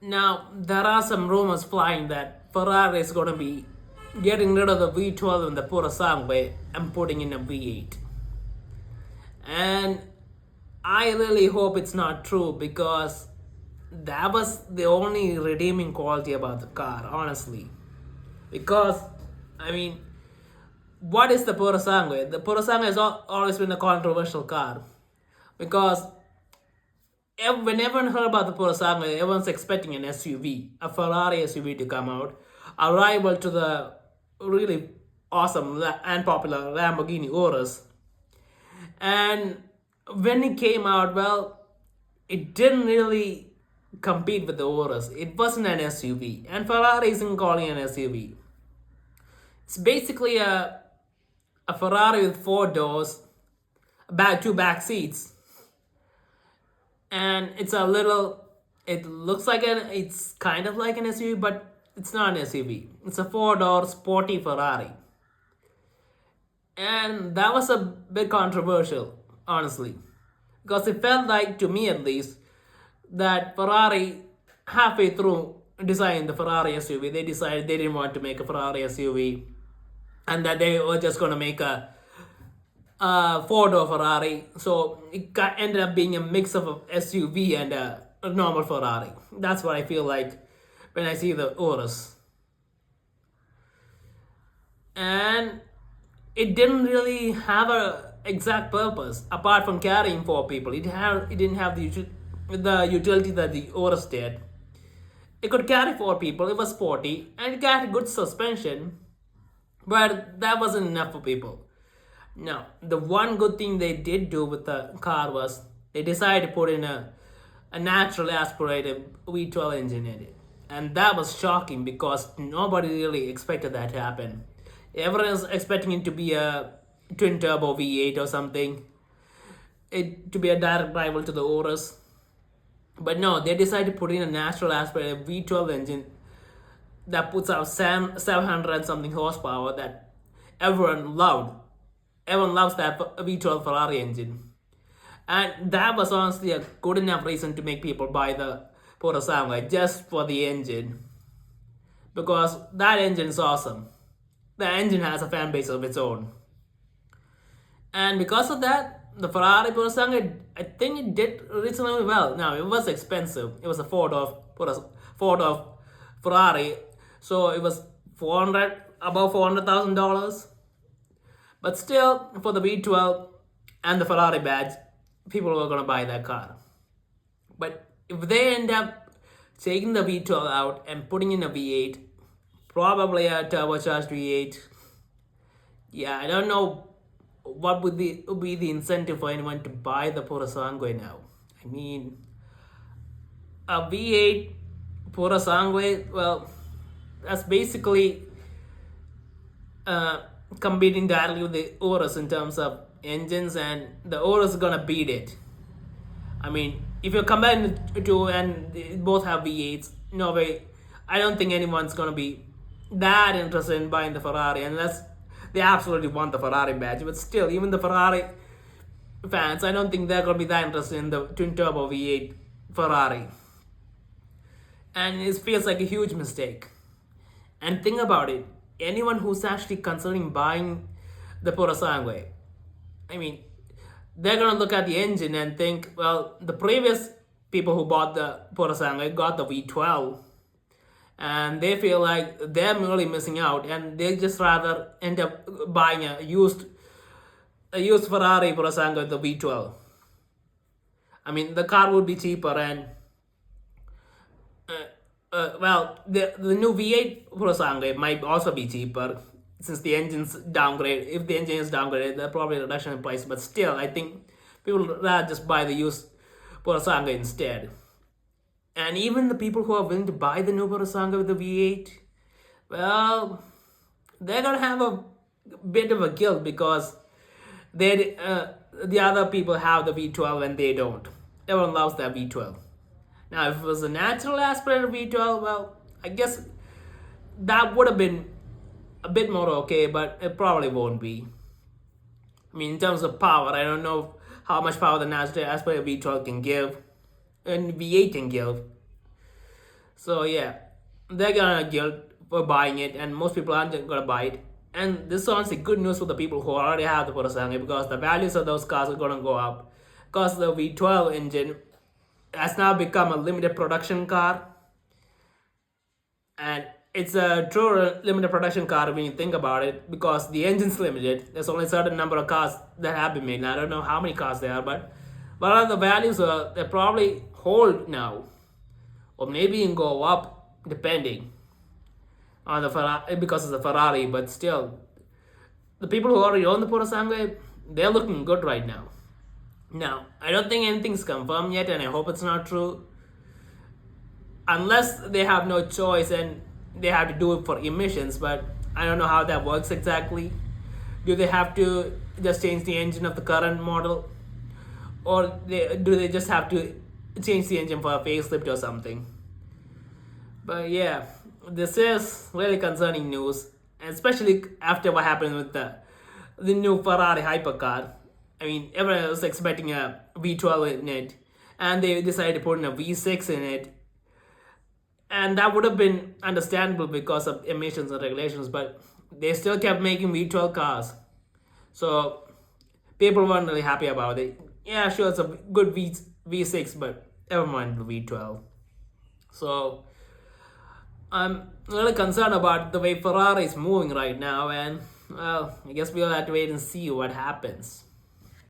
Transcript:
Now, there are some rumors flying that Ferrari is going to be getting rid of the V12 in the Purosangue and putting in a V8. And I really hope it's not true because that was the only redeeming quality about the car, honestly. Because, I mean, what is the Purosangue? The Purosangue has always been a controversial car because when everyone heard about the Purosangue, everyone's expecting an SUV, a Ferrari SUV to come out, a rival to the really awesome and popular Lamborghini Urus. And when it came out, well, it didn't really compete with the Urus. It wasn't an SUV, and Ferrari isn't calling it an SUV. It's basically a Ferrari with four doors, two back seats, and it's a little. It looks like it's kind of like an SUV, but it's not an SUV. It's a four-door sporty Ferrari, and that was a bit controversial, honestly, because it felt like, to me at least, that Ferrari halfway through designing the Ferrari SUV, they decided they didn't want to make a Ferrari SUV, and that they were just going to make a four-door Ferrari. So it ended up being a mix of a SUV and a normal Ferrari. That's what I feel like when I see the Urus. And it didn't really have a exact purpose apart from carrying four people. It didn't have the utility that the Urus did. It could carry four people. It was sporty and it had good suspension, but that wasn't enough for people. Now, the one good thing they did do with the car was they decided to put in a natural aspirated V12 engine in it. And that was shocking because nobody really expected that to happen. Everyone was expecting it to be a twin turbo V8 or something, to be a direct rival to the Urus. But no, they decided to put in a natural aspirated V12 engine that puts out 700 and something horsepower that everyone loved. Everyone loves that V12 Ferrari engine. And that was honestly a good enough reason to make people buy the Purosangue just for the engine. Because that engine is awesome. The engine has a fan base of its own. And because of that, the Ferrari Purosangue, I think it did reasonably well. Now, it was expensive. It was a four-door Ferrari. So it was above $400,000. But still, for the V12 and the Ferrari badge, people were going to buy that car. But if they end up taking the V12 out and putting in a V8, probably a turbocharged V8, yeah, I don't know what would be the incentive for anyone to buy the Purosangue now. I mean, a V8 Purosangue, well, that's basically competing directly with the Urus in terms of engines, and the Urus is gonna beat it. I mean, if you're comparing the two and they both have V8s, no way. I don't think anyone's gonna be that interested in buying the Ferrari unless they absolutely want the Ferrari badge. But still, even the Ferrari fans, I don't think they're gonna be that interested in the twin turbo V8 Ferrari. And it feels like a huge mistake. And think about it. Anyone who's actually considering buying the Purosangue, I mean, they're gonna look at the engine and think, well, the previous people who bought the Purosangue got the V12, and they feel like they're really missing out, and they just rather end up buying a used Ferrari Purosangue with the V12. I mean, the car would be cheaper, and well, the new V8 Purosangue might also be cheaper since the engine's downgrade. If the engine is downgraded, there's probably a reduction in price. But still, I think people would rather just buy the used Purosangue instead. And even the people who are willing to buy the new Purosangue with the V8, well, they're gonna have a bit of a guilt because the other people have the V12 and they don't. Everyone loves that V12. Now, if it was a natural aspirated V12, well, I guess that would have been a bit more okay, but it probably won't be. I mean, in terms of power, I don't know how much power the natural aspirated V12 can give and V8 can give. So yeah, they're gonna guilt for buying it, and most people aren't gonna buy it. And this sounds like good news for the people who already have the Purosangue, because the values of those cars are gonna go up. Because the V12 engine has now become a limited production car, and it's a true limited production car when you think about it, because the engine's limited. There's only a certain number of cars that have been made. And I don't know how many cars there are, but what are the values? They probably hold now, or maybe even go up depending on the Ferrari, because it's a Ferrari. But still, the people who already own the Purosangue, they're looking good right now. Now, I don't think anything's confirmed yet, and I hope it's not true, unless they have no choice and they have to do it for emissions. But I don't know how that works exactly. Do they have to just change the engine of the current model, or do they just have to change the engine for a facelift or something? But yeah, this is really concerning news, especially after what happened with the new Ferrari hypercar. I mean, everyone was expecting a V12 in it, and they decided to put in a V6 in it, and that would have been understandable because of emissions and regulations. But they still kept making V12 cars, so people weren't really happy about it. Yeah, sure, it's a good V6, but never mind the V12. So I'm really concerned about the way Ferrari is moving right now, and well, I guess we'll have to wait and see what happens.